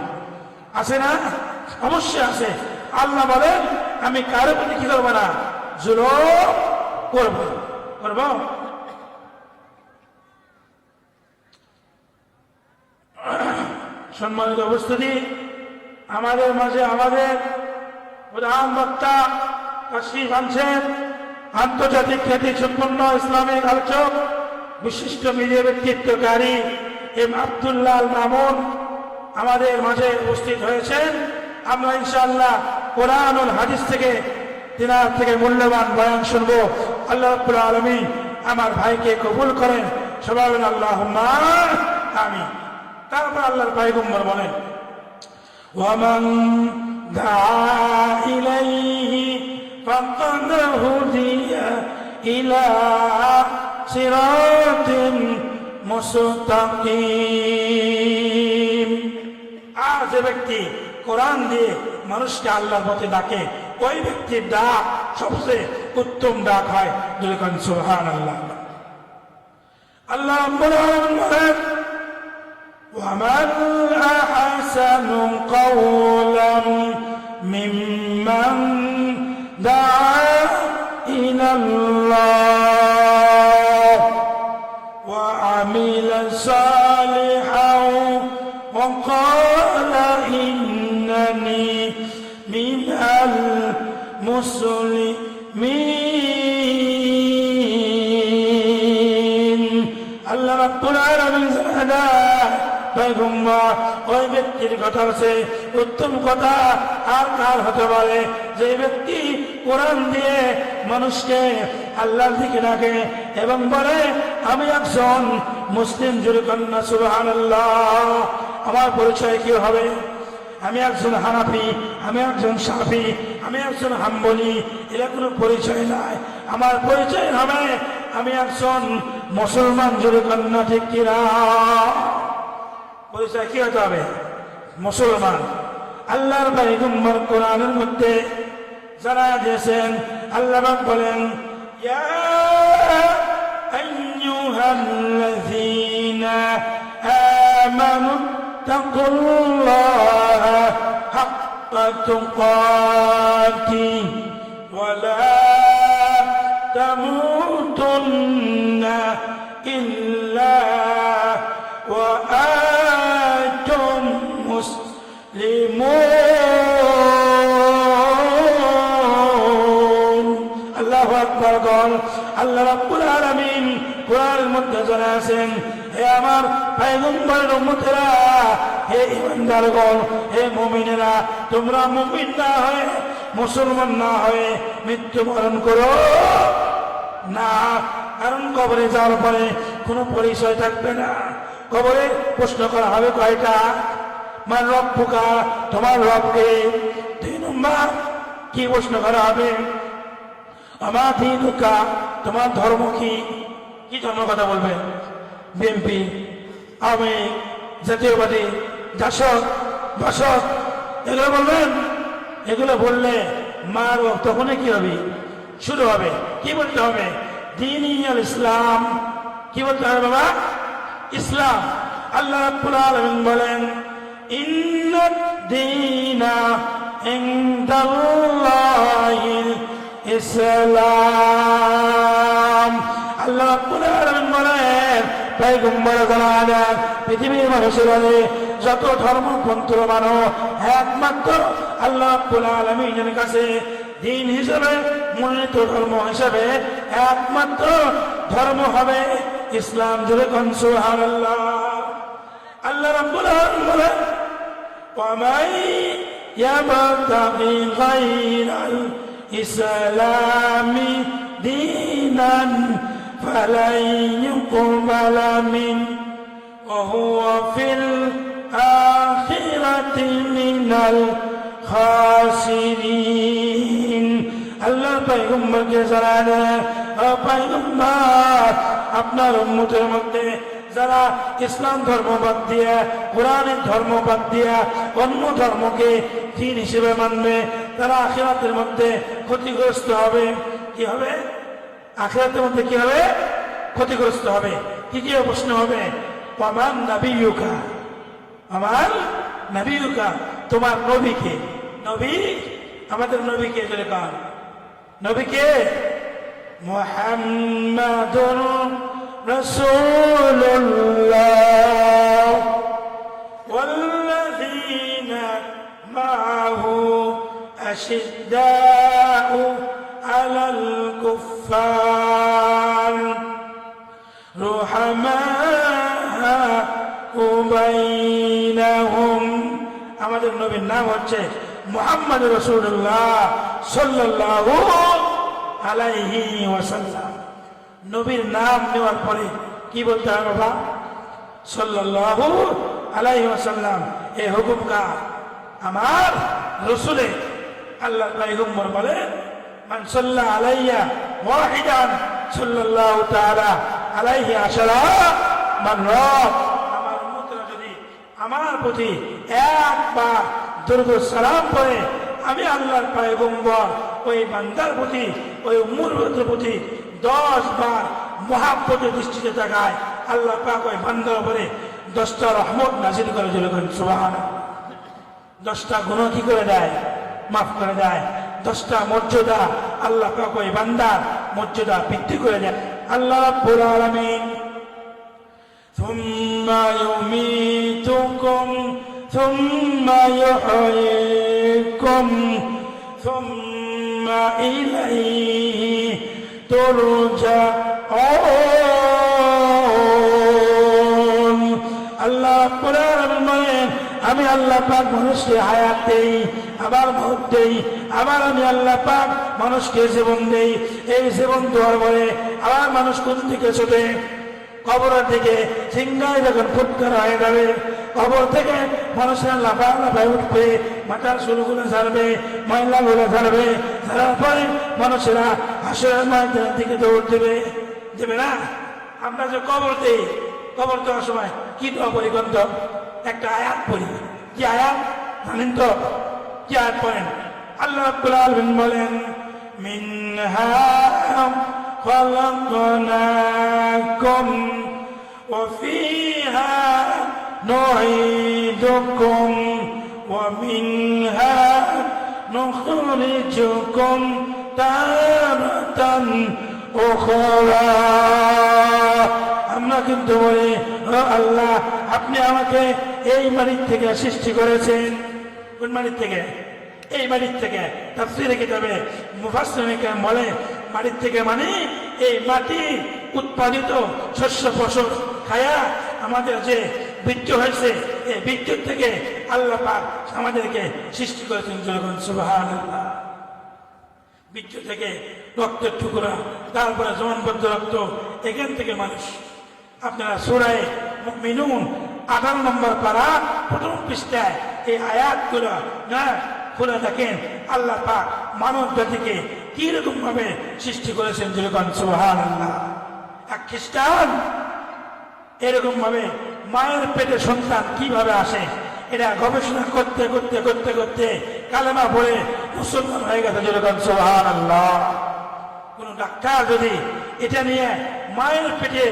আছে না? অবশ্যই আছে। আল্লাহ বলেন আমি কারো প্রতি কি করবো না? জুলুম করব। সম্মানিত উপস্থিতি, আমাদের মাঝে আমাদের প্রধান বক্তা কাশিফ আনছেন, আন্তর্জাতিক খ্যাতি সম্পন্ন ইসলামিক আলোচক, বিশিষ্ট মিডিয়া ব্যক্তিত্বকারী এম আব্দুল্লাহ আল মামুন আমাদের মাঝে উপস্থিত হয়েছেন। আমরা ইনশাআল্লাহ কোরআন ও হাদিস থেকে তিনার থেকে মূল্যবান বয়ান শুনবো। আল্লাহ রাব্বুল আলামিন আমার ভাইকে কবুল করেন। সবাই বলেন আল্লাহুম্মা আমিন। তারপর আল্লাহর পয়গম্বর বলেন ওয়ামান দাআ ইলাইহি ফাকাদ হুদিয়া ইলা সিরাতিন মুস্তাকিম। আর যে ব্যক্তি কোরআন দিয়ে মানুষকে আল্লাহর পথে ডাকে, ওই ব্যক্তির ডাক সবচেয়ে উত্তম ডাক হয়। দুইখান সুবহানাল্লাহ। আল্লাহ রাব্বুল আলামিন বলেন, ومن أحسن قولا ممن دعا إلى الله وعمل صالحا وقال إنني من المسلمين। الله رب العالمين ওই ব্যক্তির কথা হচ্ছে উত্তম কথা। আর কার হতে পারে যে ব্যক্তি কোরআন দিয়ে মানুষকে আল্লাহর দিকে ডাকে এবং বলে আমি একজন মুসলিম। জোরে কন্যা সুবহানাল্লাহ। আমার পরিচয় কি হবে? আমি একজন হানাফি, আমি একজন শাফি, আমি একজন হাম্বলি, এরা কোনো পরিচয় নাই। আমার পরিচয় হবে আমি একজন মুসলমান। জোরে কন্যা ঠিক কিনা? পরিচয় কি হতে হবে? মুসলমান। আল্লাহর পয়গম্বর কোরআনের মধ্যে যারা দিয়েছেন, আল্লাহ পাক বলেন, ইয়া আইয়ুহাল্লাযীনা আমানু তাকুল্লাহা হাক্কা তুকাতিহি ওয়া লা তামুতুন্না ইল্লা ওয়া আল্লাহু আকবার। আল্লাহ রাব্বুল আলামিন কোরআনের মধ্যে জানাচ্ছেন, হে আমার পয়গম্বরের উম্মতেরা, হে ঈমানদারগণ, হে মুমিনেরা, তোমরা মুমিন না হয়ে, মুসলমান না হয়ে মৃত্যুবরণ করো না। কারণ কবরে যাওয়ার পরে কোনো পরিচয় থাকবে না। কবরে প্রশ্ন করা হবে কয়টা? মান রব্বুকা, তোমার রবকে। 2 নম্বর কি প্রশ্ন করা হবে? আমা দীনুকা, তোমার ধর্ম কি? কি ধর্ম কথা বলবেন? বিএনপি, আওয়ামী, জাতীয়বাদী, জাসদ, বাসদ, এগুলো বলবেন। এগুলো বললে মার তখনই কি হবে? শুরু হবে। কি বলতে হবে? দীন আল ইসলাম। কি বলতে হবে বাবা? ইসলাম। আল্লাহ রাব্বুল আলামিন বলেন, ইন্নাদ দীনা ইনদাল্লাহিল ইসলাম। আল্লাহ রাব্বুল আলামিন বলেন, পয়গম্বর জানালেন, পৃথিবীর মানুষের যত ধর্মপন্থ মানো, একমাত্র আল্লাহ রাব্বুল আলামিনের কাছে দিন হিসেবে মনোনীত ধর্ম হিসেবে একমাত্র ধর্ম হবে ইসলাম। জোরে কোন সুবহানাল্লাহ। আল্লাহ রাব্বুল আলামিন বলেন, ওয়ামাই ইয়াবতাগি গায়রাল ইসলামি দীনান ফালাই ইউকবালা মিন ওয়া হুয়া ফিল আখিরাতি মিনাল খাসিরিন। আল্লাহ পয়গম্বরকে জানালেন, ও পয়গম্বর, আপনার উম্মতের মধ্যে যারা ইসলাম ধর্ম বাদ দিয়া, কোরআনের ধর্ম বাদ দিয়া অন্য ধর্মকে দিন হিসেবে মানবে, তারা আখিরাতের মধ্যে ক্ষতিগ্রস্ত হবে। কি হবে? আখিরাতের মধ্যে কি হবে? ক্ষতিগ্রস্ত হবে। তৃতীয় প্রশ্ন হবে, পামান নাবিয়ুকা, আমার নাবিয়ুকা, তোমার নবীকে। নবী, আমাদের নবীকে জোরে কান। নবীকে? মুহাম্মাদুর রাসূলুল্লাহ ওয়াল্লাযীনা মাআহু আশিদ্দাউ আলাল কুফফার রুহামাউ বাইনাহুম। আমাদের নবীর নাম হচ্ছে মুহাম্মদ রাসূলুল্লাহ সাল্লাল্লাহু আলাইহি ওয়াসাল্লাম। নবীর নাম নেওয়ার পরে কি বলতে হবে বাবা? সাল্লাল্লাহু আলাইহি ওয়াসাল্লাম। এই হুকুম কা? আমার রাসূলের। আল্লাহ পয়গম্বর বলে, মান সাল্লা আলাইয়া ওয়াহিদান সাল্লাল্লাহু তাআলা আলাইহি আশারা মাররাত, আমার উম্মতরা যদি আমার প্রতি একবার দরুদ ও সালাম পড়ে, আমি আল্লাহর পয়গম্বর ওই বান্দার প্রতি, ওই উম্মতের প্রতি 10 বার মহাব্বতের দৃষ্টিতে তাকায়, আল্লাহ পাক ওই বান্দার উপরে 10টা রহমত নাযিল করে দিলেন। সুবহানাল্লাহ। 10টা গুনাহ কি করে দেয়? মাফ করে দেয়। 10টা মর্যাদা আল্লাহ পাক ওই বান্দার মর্যাদা বৃদ্ধি করে দেয়। আল্লাহ রাব্বুল আলামিন সুম্মা ইউমীতুকুম সুম্মা ইউহয়িকুম সুম্মা ইলাইহি তুরজাউন। আল্লাহ রাব্বুল আলামিন আমি আল্লাহ পাক মানুষকে হায়াত দেই, আবার মওত দেই, আবার আমি আল্লাহ পাক মানুষকে জীবন দেই। এই জীবন দেওয়ার পরে আবার মানুষ কোন দিকে ছোটে? কবরের দিকে। সিংহায় যখন ফুৎকার হয়ে যাবে, কবর থেকে মানুষের লাফায় উঠবে, মাথার চুলগুলো ছাড়বে, ময়লাগুলো ছাড়বে, ছাড়ার পরে মানুষেরা হাসরের ময়দানের দিকে দৌড় দেবে না? আমরা যে কবর দেই, কবর দেওয়ার সময় কি দোয়া করি? গন্ধ একটা আয়াত পড়ি। কি আয়াত জানেন তো? কি আয়াত পড়েন? আল্লাহ রাব্বুল আলামিন বলেন, মিনহা খালাকনাকুম ওয়া ফিহা নুঈদুকুম ওয়া মিনহা নুখরিজুকুম তারাতান উখরা। আমরা কিন্তু বলি, ও আল্লাহ, আপনি আমাকে এই মাটির থেকে সৃষ্টি করেছেন। কোন মাটির থেকে? এই মাটির থেকে। তাফসীরে কিতাবে মুফাসসিরিনে কেরাম বলে, মাটির থেকে মানে এই মাটি উৎপাদিত শস্য ফসল খায়া আমাদের যে বীর্য হয়েছে, এই বীর্য থেকে আল্লাহ পাক আমাদেরকে সৃষ্টি করেছেন। যখন সুবহানাল্লাহ। বীর্য থেকে রক্তের টুকরা, তারপরে জমানবদ্ধ রক্ত, এখান থেকে মানুষ। আপনারা সূরা মুমিনুন 18 নম্বর পারা প্রথম পৃষ্ঠায় এই আয়াতগুলো না খুলে দেখেন, আল্লাহ পাক মানব জাতিকে কিরকম ভাবে সৃষ্টি করেছেন। যেরকম সুবহানাল্লাহ। এক খ্রিস্টান এরকম ভাবে মায়ের পেটে সন্তান কিভাবে আসে, এটা গবেষণা করতে করতে করতে করতে কালেমা পড়ে মুসলমান হয়ে গেছে। যেরকম সুবহানাল্লাহ। কোন ডাক্তার যদি এটা নিয়ে মায়ের পেটে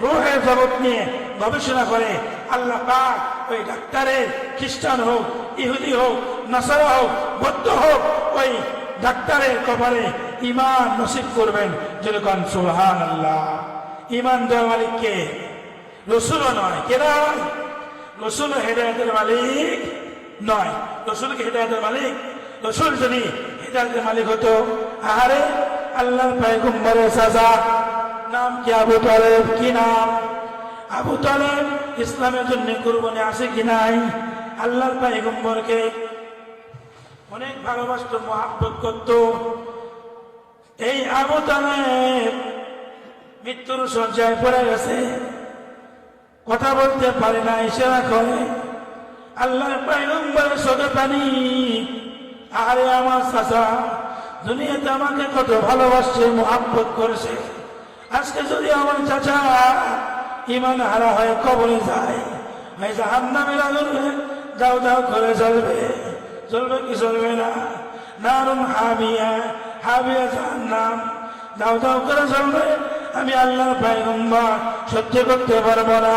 রোহের জগৎ নিয়ে গবেষণা করে, আল্লাহ পাক ওই ডাক্তারের খ্রিস্টান হোক, ইহুদি হোক, নাসারা হোক, বৌদ্ধ হোক, ওই ডাক্তারের কপালে ঈমান নসিব করবেন। যেরকম সুবহানাল্লাহ। ঈমান দেওয়ার মালিক কে? রাসূলও নয়। কে নয়? রাসূল হেদায়েতের মালিক নয়। রাসূল কি হেদায়েতের মালিক? রাসূল যদি হেদায়েতের মালিক হতো, আহারে আল্লাহর পয়গম্বরের চাচা নাম কি? আবু তালেব। কি নাম? আবু তালেব ইসলামের জন্য কুরবানি আছে কি নাই? আল্লাহর পয়গম্বরকে অনেক ভালোবাসতো, মহব্বত করত। এই আবু তালেব মৃত্যুর শয্যায় পড়ে গেছে, কথা বলতে পারে না, ইশারা করে। আল্লাহর পয়গম্বরের চোখে পানি। আরে আমার চাচা দুনিয়াতে আমাকে কত ভালোবাসছে, মহব্বত করেছে, আজকে যদি আমার চাচা ঈমান হারা হয়ে কবরে যায়, জাহান্নামের আগুনে দাও দাও করে জ্বলবে। চলবে কি চলবে না? নারুন হামিয়া, হাবিয়া জাহান্নাম, দাও দাও করে চলবে। আমি আল্লাহর পয়গম্বর সহ্য করতে পারবো না।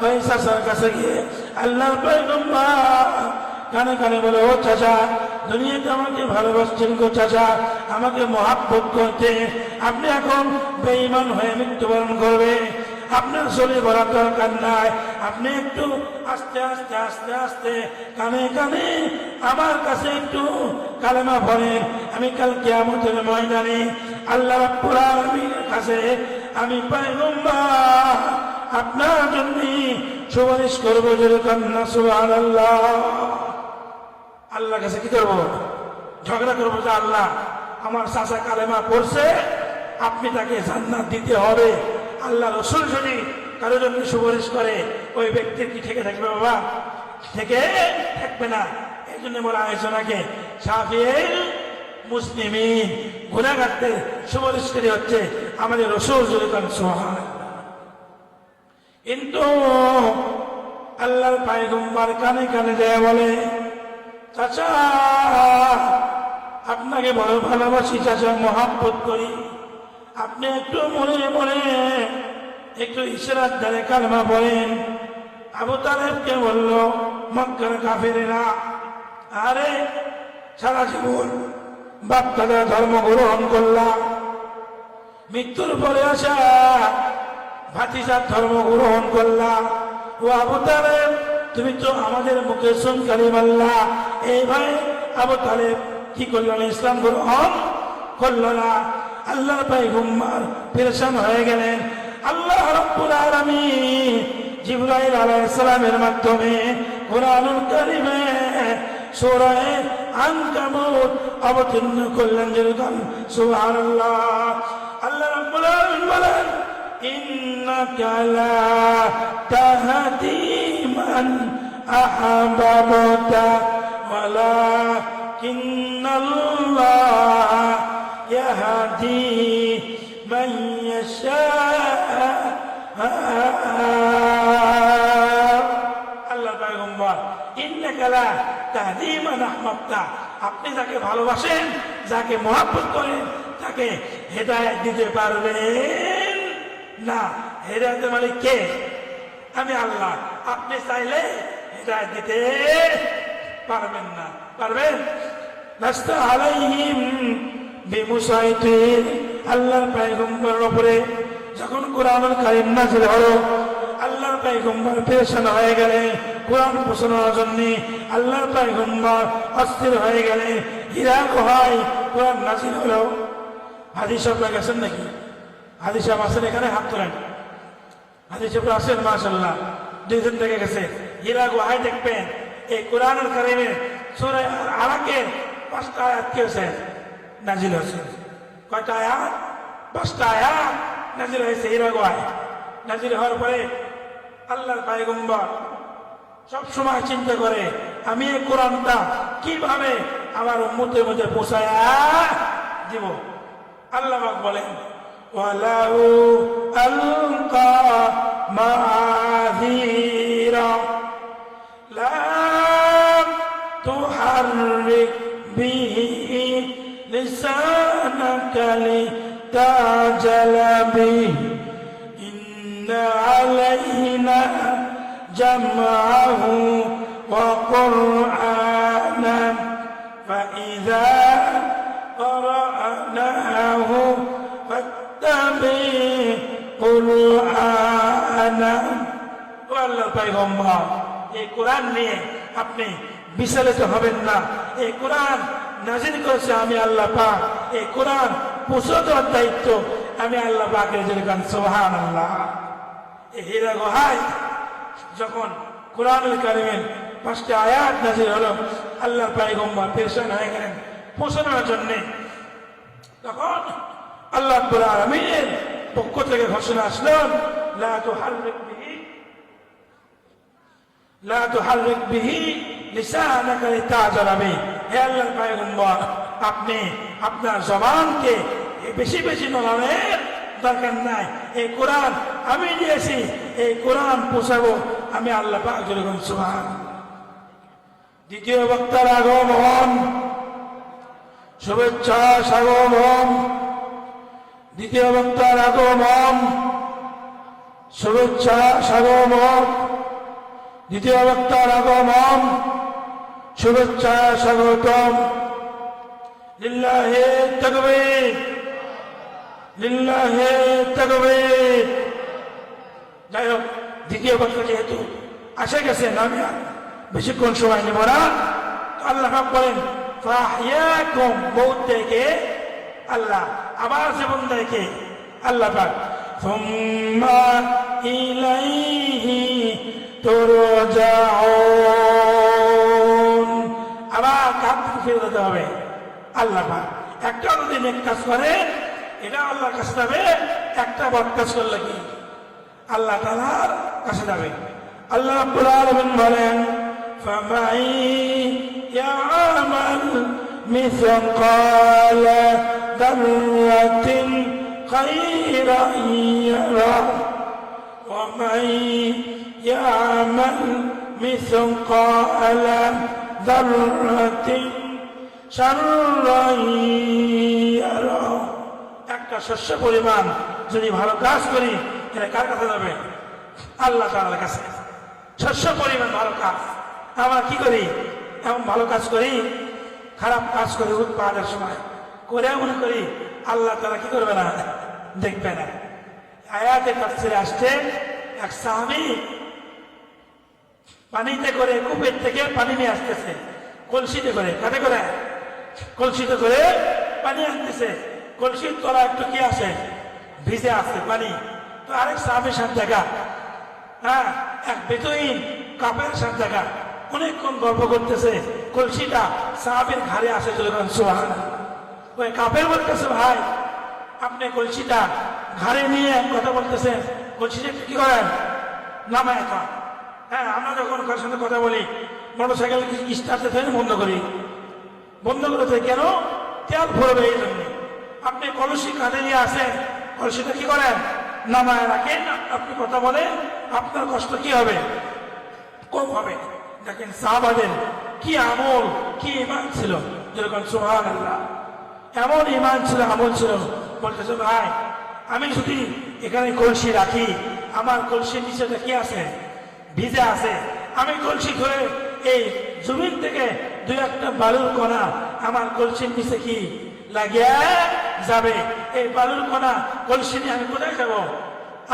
ওই চাচার কাছে গিয়ে আল্লাহর পয়গম্বর কানে কানে বলে, ও চাচা, দুনিয়াতে আমাকে ভালোবাসছেন গো চাচা, আমাকে মহব্বত করতে, আপনি এখন বেঈমান হয়ে মৃত্যুবরণ করবে, আপনার শরীর ভরার দরকার নাই, আপনি একটু আস্তে আস্তে আস্তে আস্তে কানে কানে আমার কাছে একটু কালেমা পড়েন। আমি কাল কিয়ামতের ময়দানে আল্লাহ রাব্বুল আলামিনের কাছে আমি পয়গম্বর আপনার জন্য সুপারিশ করবো। যেরকম না সুবহানাল্লাহ। আল্লাহর কাছে কি করবো? ঝগড়া করবো যে আল্লাহ, আমার চাচা কালেমা পড়ছে, আপনি তাকে জান্নাত দিতে হবে। আল্লাহ রাসূল যদি কারো জন্য সুপারিশ করে, ওই ব্যক্তির কি থেকে থাকবে? বাবা, থেকে থাকবে না। এই জন্য বলা হয়েছে নাকি শাফিঈল মুসলিমিন, গুনাহগারদের সুপারিশকারী হচ্ছে আমাদের রাসূল সুবহানাল্লাহ। কিন্তু আল্লাহর পয়গম্বর কানে কানে যায় বলে, চাচা আপনাকে বড় ভালোবাসি চাচা, মহব্বত করি, আপনি একটু মনে মনে একটু ইশরাত দ্বারে কালেমা পড়েন। আবু তালেবকে বলল মক্কার কাফিরেরা, আরে সারা জীবন বাপ দাদা ধর্ম গ্রহণ করলাম, মৃত্যুর পরে আসা ভাতিজার ধর্ম গ্রহণ করলাম, ও আবু তালেব তুমি তো আমাদের মুখে শুন কালিমাল্লাহ। এই ভাই আবু তালেব কি করল না, ইসলাম গ্রহণ করল না। আল্লাহর পয়গম্বর পেরেশান হয়ে গেলেন। আল্লাহ রাব্বুল আলামিন জিবরাইল আলাইহিস সালামের মাধ্যমে কুরআনুল কারীমে সূরা আনকাবুত অবতীর্ণ করলেন। যেরকম সুবহানাল্লাহ। আল্লাহ রাব্বুল আলামিন বলেন, ইন্নাকা লা তাহদি মান আহবাবতা ওয়ালাকিন্নাল্লাহ ইয়াহদি মান ইয়াশা। আল্লাহ পয়গম্বর, ইন্নাকা লা তাহদি মান আহবাবতা, আপনি যাকে ভালোবাসেন, যাকে মহব্বত করেন, তাকে হেদায়েত দিতে পারবেন না। হেদায়েতের মালিক কে? আমি আল্লাহ। আপনি চাইলে হেদায়েত দিতে পারবেন না। পারবেন? লাস্তা আলাইহিম বিমুসাইতির। আল্লাহর পয়গম্বরের উপরে যখন কুরআনুল কারীম নাযিল হলো, আল্লাহর পয়গম্বর পেরেশান হয়ে গেলেন কুরআন পৌঁছানোর জন্য। আল্লাহর পয়গম্বর অস্থির হয়ে গেলেন। হীরা গুহায় কুরআন নাযিল হলো। হাদিস আপনারা গেছেন নাকি? হাদিস আছেন এখানে? হাত তোলেন। হাদিস আছেন? মাশাআল্লাহ, 2 দিন থেকে গেছে। হীরা গুহায় দেখবেন এই কুরআনুল কারীমের সূরা আলাকের 5টা আয়াত কি হয়েছে? নাযিল হয়েছে। কয়টা আয়াত? 5টা আয়াত নাযিল হয়েছে হীরা গুহায়। নাযিল হওয়ার পরে আল্লাহর পয়গম্বর সব সময় চিন্তা করে, আমি এই কোরআনটা কিভাবে আমার উম্মতের মধ্যে পৌঁছায়া দিব। আল্লাহ পাক বলেন, ওয়ালাউ আলকা মাযীরা লা তুহাররিক বিহি লিসানাকা লিতাজালা বিহি ইন্না আলাইনা জামআহু ওয়া কুরআনান ফাইযা ক্বারা'নাহু ফাত্তাবি' কুরআনান। ও আল্লাহর পয়গম্বর, এই কোরআন নিয়ে আপনি বিচলিত হবেন না। এই কোরআন নাযিল করেছে আমি আল্লাহ পাক। এই কোরআন পৌঁছে দেওয়ার দায়িত্ব আমি আল্লাহ পাকের। যেরকম সুবহানাল্লাহ। এই হীরা গুহায় যখন কুরআনুল কারীমের 5টা আয়াত নাযিল হলো, আল্লাহর পয়গম্বর পেরেশান হয়ে গেলেন পৌঁছানোর জন্য। তখন আল্লাহ রাব্বুল আলামিনের পক্ষ থেকে ঘোষণা আসলো, লা তুহাররিক বিহি লিসানাকা লিতাজালা বিহি। হে আল্লাহর পয়গম্বর, আপনি আপনার জবানকে বেশি বেশি নড়ানোর দরকার নাই। এই কোরআন আমি দিয়েছি, এই কোরআন পৌঁছাবো আমি আল্লাহ পাক। যেরকম সুবহানাল্লাহ। দ্বিতীয় বক্তার আগমন, শুভেচ্ছা স্বাগতম। দ্বিতীয় বক্তার আগমন, শুভেচ্ছা স্বাগতম। দ্বিতীয় বক্তার আগমন, শুভেচ্ছা স্বাগতম। লিল্লাহি তাকবীর, লিল্লাহি তাকবীর। যাই হোক, দ্বিতীয় বক্তা যেহেতু আসে গেছেন, আমি বেশিক্ষণ সময় নেব না। আল্লাহ পাক বলেন, ফাহইয়াকুম, মউত থেকে আল্লাহ আবার জীবন দেয়কে আল্লাহ পাক। সুম্মা ইলাইহি তুরজাউন, আবার কার দিকে ফিরে যেতে হবে? আল্লাহ পাক। একটা যদি নেক কাজ করে এটা আল্লাহর কাছে যাবে, একটা বদ কাজ করলে কি আল্লাহ তাআলার কাছে যাবে। আল্লাহ রাব্বুল আলামিন বলেন, ফামাই ইয়ামাল مثقال ذرة خيرا يره ومن يعمل مثقال ذرة شرا يره। একটা শস্য পরিমাণ যদি ভালো কাজ করি এটা কার কাছে যাবে? আল্লাহ তাআলার কাছে। শস্য পরিমাণ ভালো কাজ আমরা কি করি? এমন ভালো কাজ করি, খারাপ কাজ করি উৎপাদের সময় করে মনে করি আল্লাহ তাআলা কি করবে না, দেখবে না। আয়াতে তাফসীরে আসছে এক সাহাবী পানিতে করে কূপের থেকে পানি নিয়ে আসতেছে, কলসিতে করে, কাঁধে করে কলসিতে করে পানি আনতেছে। কলসির তলা একটু কি আছে, ভিজে আছে পানি। তো আরেক সাহাবীর সাথে দেখা, এক বেদুইন কাপের সাথে দেখা, অনেকক্ষণ গল্প করতেছে। কলসিটা সাহাবীর ঘাড়ে আসে, যখন সুবহানাল্লাহ। ওই কাপের বলতেছে, ভাই আপনি কলসিটা ঘাড়ে নিয়ে কথা বলতেছেন, কলসিটা কি করেন? নামায় খান। আমরা যখন কারোর সাথে কথা বলি মোটরসাইকেল স্টার্টে থেকে বন্ধ করি, বন্ধ করেছে কেন? তেল ভরবে এই জন্য। আপনি কলসি কাঁধে নিয়ে আসেন, কলসিটা কি করেন? নামায় রাখেন। আপনি কথা বলেন, আপনার কষ্ট কি হবে? কম হবে। দেখেন সাহাবাদের কি আমল, কি ঈমান ছিল, যেরকম সুবহানাল্লাহ। এমন ঈমান ছিল, আমল ছিল। বলতেছে, ভাই আমি যদি এখানে কলসি রাখি, আমার কলসির নিচেটা কি আছে? ভিজে আছে। আমি কলসি ধরে এই জমিন থেকে দুই একটা বালুর কণা আমার কলসির নিচে কি লাগিয়ে যাবে। এই বালুর কণা কলসি নিয়ে আমি কোথায় যাব?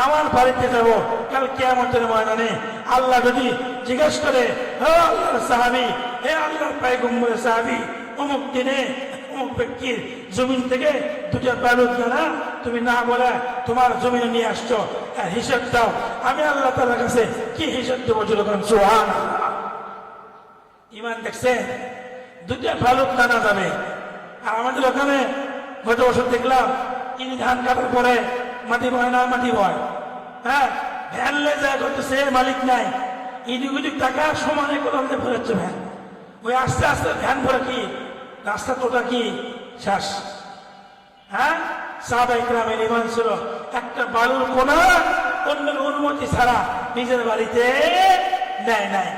আমার বাড়িতে যাব। কাল কিয়ামতের ময়দানে আল্লাহ যদি জিজ্ঞেস করে, হে আল্লাহর সাহাবী, হে আল্লাহর পয়গম্বরের সাহাবী, অমুক দিনে অমুক ব্যক্তির জমিন থেকে দুটা বালুর দানা তুমি না বলে তোমার জমিনে নিয়ে আসছো, হিসাব দাও। আমি আল্লাহ তাআলার কাছে কি হিসাব দেবো? যখন সুবহানাল্লাহ। ঈমান দেখছেন? দুটা বালুর দানা যাবে। আর আমাদের ওখানে গত বছর দেখলাম ইনি ধান কাটার পরে মাটি বয় না, মাটি বয়, ভ্যান লে যায় করতেছে, মালিক নাই। ইদিক টাকা সমানে কোথাও ফেরাচ্ছে ভ্যান। ওই আস্তে আস্তে ভ্যান ভরে কি রাস্তা তোটা কি শেষ। সাহাবায়ে কেরামের ঈমান ছিল একটা বালুর কোনা অন্যের অনুমতি ছাড়া নিজের বাড়িতে নেয় নাই।